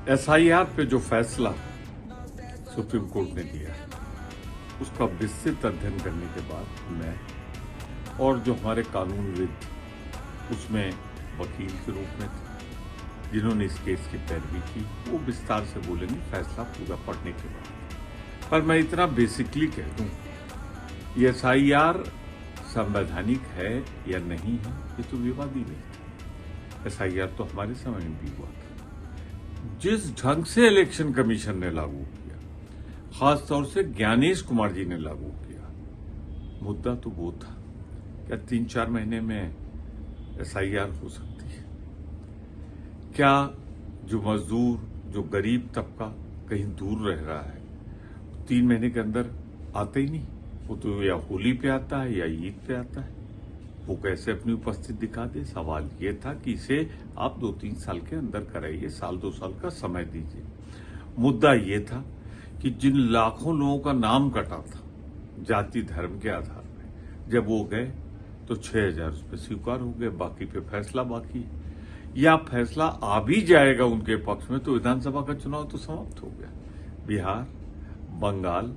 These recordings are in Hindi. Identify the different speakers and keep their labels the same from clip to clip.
Speaker 1: एसआईआर पे जो फैसला सुप्रीम कोर्ट ने दिया उसका विस्तृत अध्ययन करने के बाद मैं और जो हमारे कानूनविद उसमें वकील के रूप में थे जिन्होंने इस केस की पैरवी की वो विस्तार से बोलेंगे फैसला पूरा पढ़ने के बाद। पर मैं इतना बेसिकली कह दूं ये एसआईआर संवैधानिक है या नहीं है ये तो विवादी नहीं। एसआईआर तो हमारे समय में भी हुआ था। जिस ढंग से इलेक्शन कमीशन ने लागू किया, खासतौर से ज्ञानेश कुमार जी ने लागू किया, मुद्दा तो वो था क्या 3-4 महीने में एसआईआर हो सकती है? क्या जो मजदूर, जो गरीब तबका कहीं दूर रह रहा है 3 महीने के अंदर आते ही नहीं? वो तो या होली पे आता है या ईद पे आता है, वो कैसे अपनी उपस्थिति दिखा दे? सवाल ये था कि इसे आप 2-3 साल के अंदर कराइए, 1-2 साल का समय दीजिए। मुद्दा ये था कि जिन लाखों लोगों का नाम कटा था जाति धर्म के आधार पर, जब वो गए तो 6,000 उस पर स्वीकार हो गए, बाकी पे फैसला बाकी है। या फैसला आ भी जाएगा उनके पक्ष में तो विधानसभा का चुनाव तो समाप्त हो गया। बिहार, बंगाल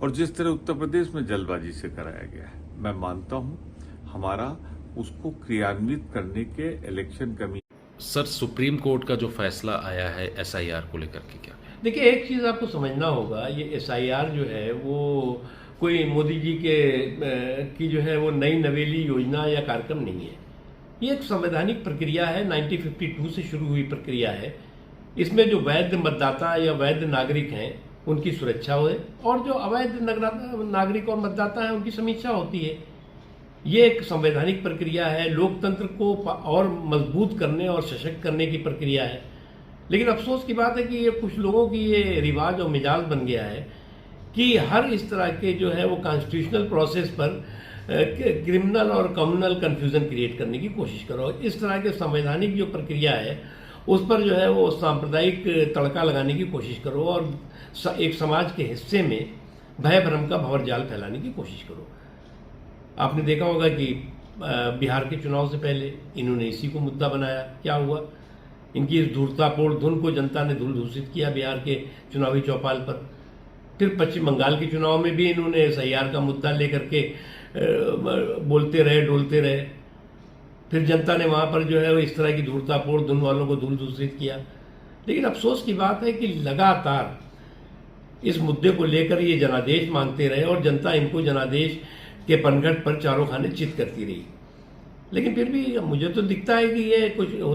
Speaker 1: और जिस तरह उत्तर प्रदेश में जल्दबाजी से कराया गया है, मैं मानता हूं हमारा उसको क्रियान्वित करने के election commission.
Speaker 2: Sir, supreme court का जो फैसला आया है एसआईआर को लेकर के क्या?
Speaker 3: देखिए, एक चीज़ आपको समझना होगा, ये एसआईआर जो है वो कोई मोदी जी के की जो है वो नई नवेली योजना या कार्यक्रम नहीं है। ये एक संवैधानिक प्रक्रिया है, 1952 से शुरू हुई प्रक्रिया है। इसमें जो वैध मतदाता या वैध नागरिक हैं उनकी सुरक्षा हो और जो अवैध नागरिक और मतदाता हैं उनकी समीक्षा होती है। ये एक संवैधानिक प्रक्रिया है, लोकतंत्र को और मजबूत करने और सशक्त करने की प्रक्रिया है। लेकिन अफसोस की बात है कि ये कुछ लोगों की ये रिवाज और मिजाज बन गया है कि हर इस तरह के जो है वो कॉन्स्टिट्यूशनल प्रोसेस पर क्रिमिनल और कम्युनल कन्फ्यूजन क्रिएट करने की कोशिश करो। इस तरह के संवैधानिक जो प्रक्रिया है उस पर जो है वो सांप्रदायिक तड़का लगाने की कोशिश करो और एक समाज के हिस्से में भय भ्रम का भंवरजाल फैलाने की कोशिश करो। आपने देखा होगा कि बिहार के चुनाव से पहले इन्होंने इसी को मुद्दा बनाया। क्या हुआ? इनकी इस धूर्तापूर्ण धुन को जनता ने धूल दूषित किया बिहार के चुनावी चौपाल पर। फिर पश्चिम बंगाल के चुनाव में भी इन्होंने एसआईआर का मुद्दा लेकर के बोलते रहे, डोलते रहे। फिर जनता ने वहाँ पर जो है वो इस तरह की धूर्तापूर्ण धुन वालों को धूल दूषित किया। लेकिन अफसोस की बात है कि लगातार इस मुद्दे को लेकर ये जनादेश मांगते रहे और जनता इनको जनादेश के पनघट पर चारों खाने चित करती रही। लेकिन फिर भी मुझे तो दिखता है कि ये कुछ